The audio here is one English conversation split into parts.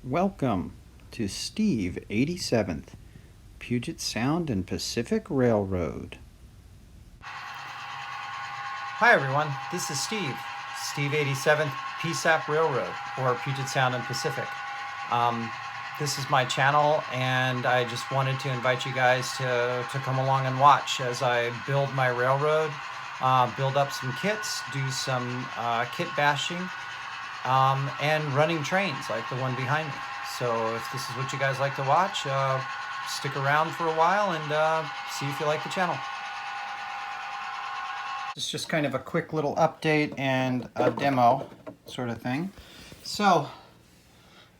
Welcome to Steve 87th, Puget Sound and Pacific Railroad. Hi everyone, this is Steve 87th PSAP Railroad, or Puget Sound and Pacific. This is my channel, and I just wanted to invite you guys to come along and watch as I build my railroad, build up some kits, do some kit bashing, and running trains like the one behind me. So if this is what you guys like to watch, stick around for a while and see if you like the channel. It's just kind of a quick little update and a demo sort of thing. So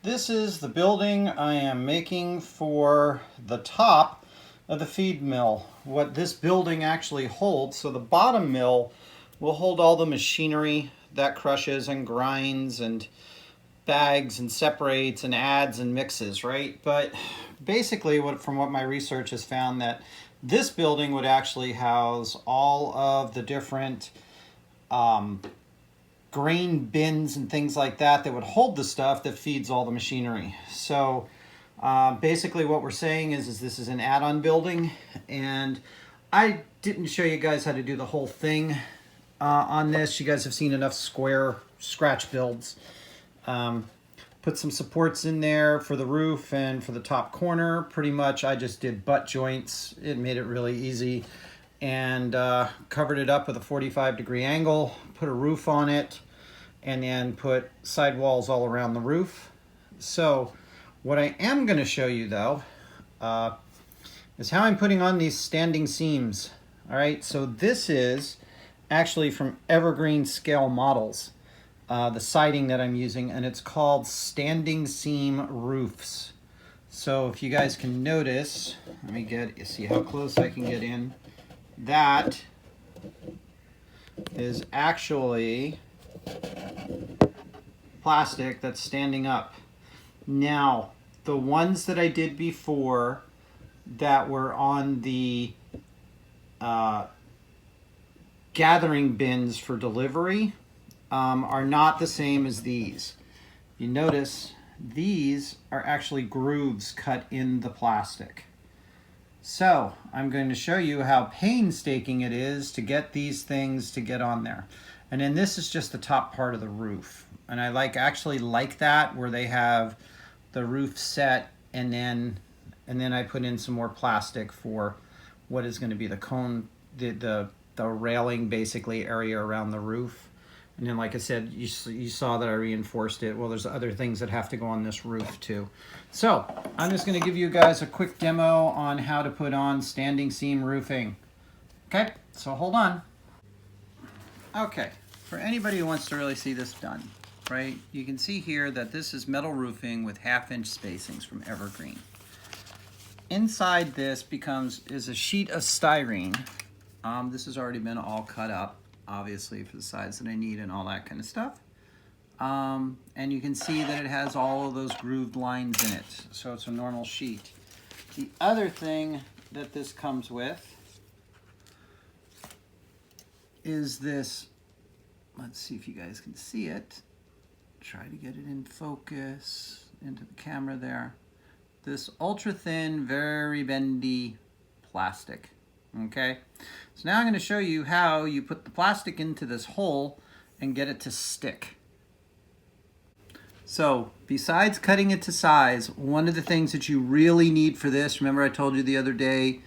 this is the building I am making for the top of the feed mill. What this building actually holds, so the bottom mill will hold all the machinery that crushes and grinds and bags and separates and adds and mixes, right? But basically, from what my research has found, that this building would actually house all of the different grain bins and things like that would hold the stuff that feeds all the machinery. So basically what we're saying is this is an add-on building, and I didn't show you guys how to do the whole thing on this. You guys have seen enough square scratch builds. Put some supports in there for the roof and for the top corner. Pretty much I just did butt joints. It made it really easy, and covered it up with a 45-degree angle, put a roof on it, and then put sidewalls all around the roof. So what I am going to show you though is how I'm putting on these standing seams. All right, so this is actually from Evergreen Scale Models, the siding that I'm using, and it's called standing seam roofs. So if you guys can notice, let me see how close I can get in. That is actually plastic that's standing up. Now, the ones that I did before that were on the gathering bins for delivery are not the same as these. You notice these are actually grooves cut in the plastic. So I'm going to show you how painstaking it is to get these things to get on there. And then this is just the top part of the roof. And I actually like that, where they have the roof set, and then I put in some more plastic for what is going to be the cone, the railing basically area around the roof. And then, like I said, you saw that I reinforced it. Well, there's other things that have to go on this roof too. So I'm just going to give you guys a quick demo on how to put on standing seam roofing. Okay, so hold on. Okay, for anybody who wants to really see this done, right, you can see here that this is metal roofing with 1/2-inch spacings from Evergreen. Inside this is a sheet of styrene. This has already been all cut up, obviously, for the size that I need and all that kind of stuff. And you can see that it has all of those grooved lines in it, so it's a normal sheet. The other thing that this comes with is this, let's see if you guys can see it. Try to get it in focus into the camera there. This ultra thin, very bendy plastic. Okay, so now I'm going to show you how you put the plastic into this hole and get it to stick. So besides cutting it to size, one of the things that you really need for this, remember I told you the other day,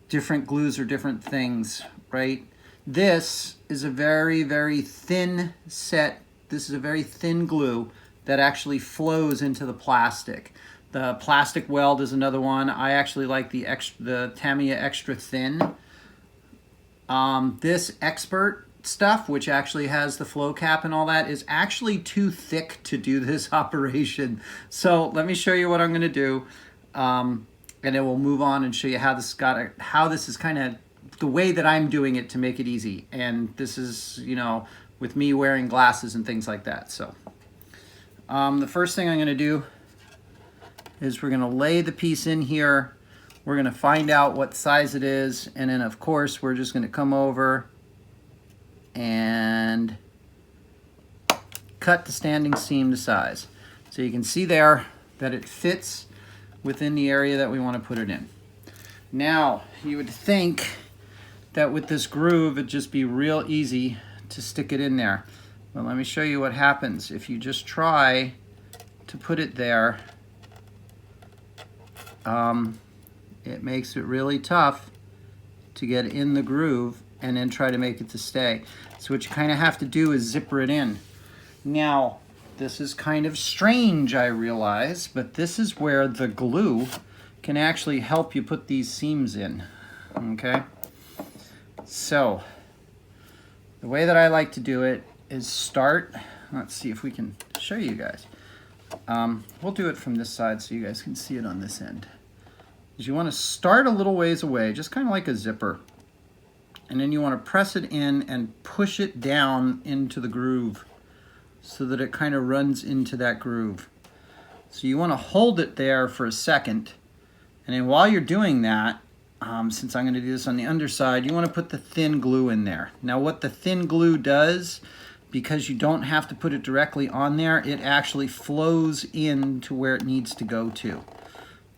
different glues are different things, right? This is a very, very thin set. This is a very thin glue that actually flows into the plastic. The plastic weld is another one. I actually like the Tamiya extra thin. This expert stuff, which actually has the flow cap and all that, is actually too thick to do this operation. So let me show you what I'm going to do, and then we'll move on and show you how this is kind of the way that I'm doing it to make it easy. And this is, you know, with me wearing glasses and things like that. So the first thing I'm going to do is we're going to lay the piece in here. We're going to find out what size it is, and then of course we're just going to come over and cut the standing seam to size. So you can see there that it fits within the area that we want to put it in. Now, you would think that with this groove, it'd just be real easy to stick it in there. But let me show you what happens if you just try to put it there. It makes it really tough to get in the groove and then try to make it to stay. So what you kind of have to do is zipper it in. Now, this is kind of strange, I realize, but this is where the glue can actually help you put these seams in, okay? So, the way that I like to do it is start, let's see if we can show you guys. We'll do it from this side so you guys can see it on this end. Is you want to start a little ways away, just kind of like a zipper. And then you want to press it in and push it down into the groove so that it kind of runs into that groove. So you want to hold it there for a second. And then while you're doing that, since I'm going to do this on the underside, you want to put the thin glue in there. Now what the thin glue does, because you don't have to put it directly on there, it actually flows in to where it needs to go to.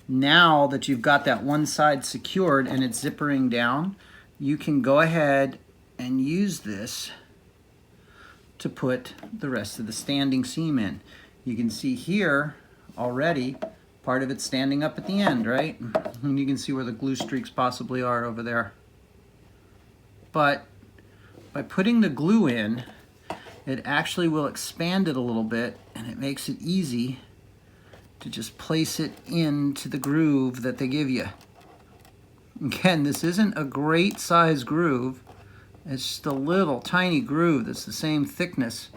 Now that you've got that one side secured and it's zippering down, you can go ahead and use this to put the rest of the standing seam in. You can see here already part of it standing up at the end, right? And you can see where the glue streaks possibly are over there. But by putting the glue in, it actually will expand it a little bit, and it makes it easy to just place it into the groove that they give you. Again, this isn't a great size groove. It's just a little tiny groove that's the same thickness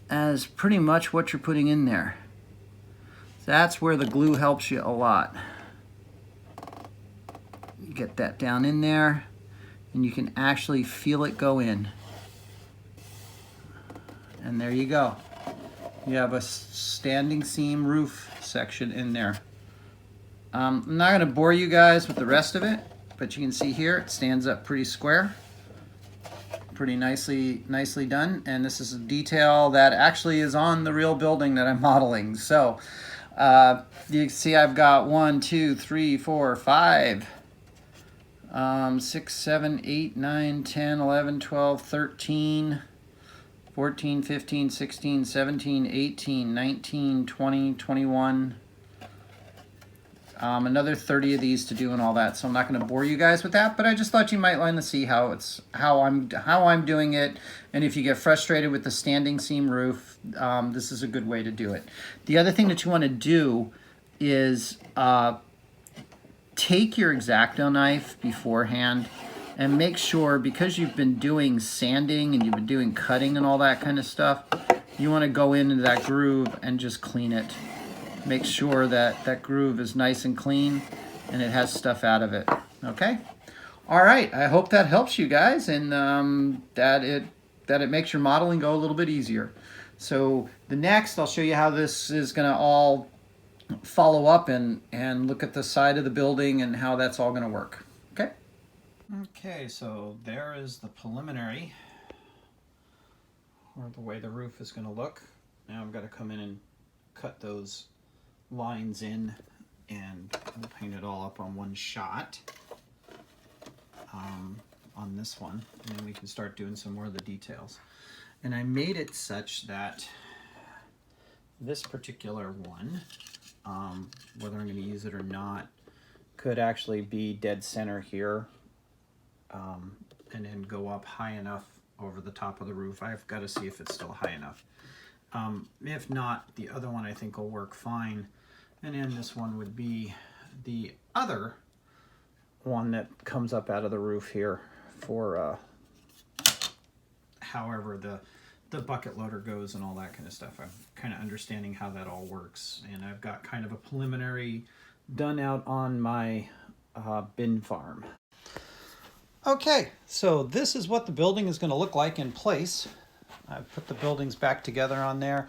as pretty much what you're putting in there. That's where the glue helps you a lot. You get that down in there, and you can actually feel it go in. And there you go. You have a standing seam roof section in there. I'm not going to bore you guys with the rest of it, but you can see here it stands up pretty square. Pretty nicely done. And this is a detail that actually is on the real building that I'm modeling. So you can see I've got 1, 2, 3, 4, 5, 6, 7, 8, 9, 10, 11, 12, 13, 14, 15, 16, 17, 18, 19, 20, 21. Another 30 of these to do and all that, so I'm not going to bore you guys with that, but I just thought you might want to see how I'm doing it, and if you get frustrated with the standing seam roof, this is a good way to do it. The other thing that you want to do is take your X-Acto knife beforehand and make sure, because you've been doing sanding and you've been doing cutting and all that kind of stuff, you want to go into that groove and just clean it. Make sure that that groove is nice and clean and it has stuff out of it. Okay? All right. I hope that helps you guys, and that it makes your modeling go a little bit easier. So the next, I'll show you how this is going to all follow up and look at the side of the building and how that's all going to work. Okay? Okay, so there is the preliminary, or the way the roof is going to look. Now I've got to come in and cut those lines in, and we'll paint it all up on one shot on this one, and then we can start doing some more of the details. And I made it such that this particular one, whether I'm going to use it or not, could actually be dead center here, and then go up high enough over the top of the roof. I've got to see if it's still high enough. If not, the other one I think will work fine. And then this one would be the other one that comes up out of the roof here for however the bucket loader goes and all that kind of stuff. I'm kind of understanding how that all works. And I've got kind of a preliminary done out on my bin farm. Okay, so this is what the building is going to look like in place. I've put the buildings back together on there.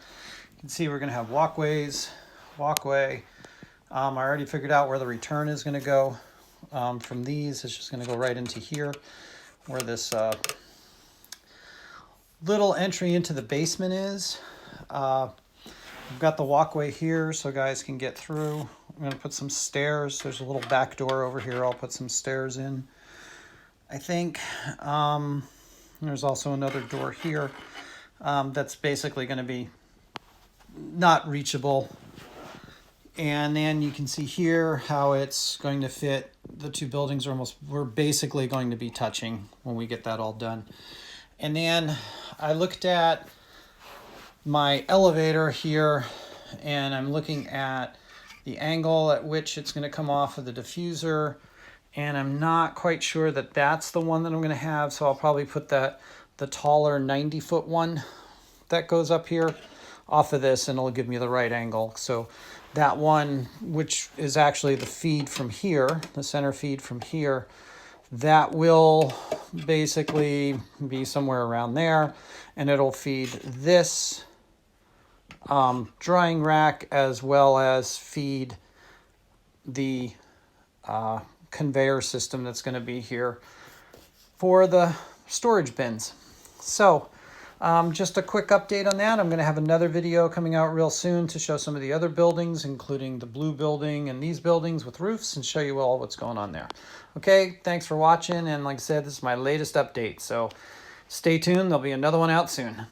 You can see we're going to have walkways, walkway. I already figured out where the return is going to go from these. It's just going to go right into here, where this little entry into the basement is. I've got the walkway here so guys can get through. I'm going to put some stairs. There's a little back door over here. I'll put some stairs in, I think. There's also another door here that's basically going to be not reachable. And then you can see here how it's going to fit. The two buildings are we're basically going to be touching when we get that all done. And then I looked at my elevator here, and I'm looking at the angle at which it's going to come off of the diffuser, and I'm not quite sure that that's the one that I'm going to have, so I'll probably put the taller 90-foot one that goes up here off of this, and it'll give me the right angle. So that one, which is actually the feed from here, the center feed from here, that will basically be somewhere around there, and it'll feed this drying rack as well as feed the conveyor system that's going to be here for the storage bins. So just a quick update on that. I'm going to have another video coming out real soon to show some of the other buildings, including the blue building and these buildings with roofs, and show you all what's going on there. Okay, thanks for watching, and like I said, this is my latest update, so stay tuned. There'll be another one out soon.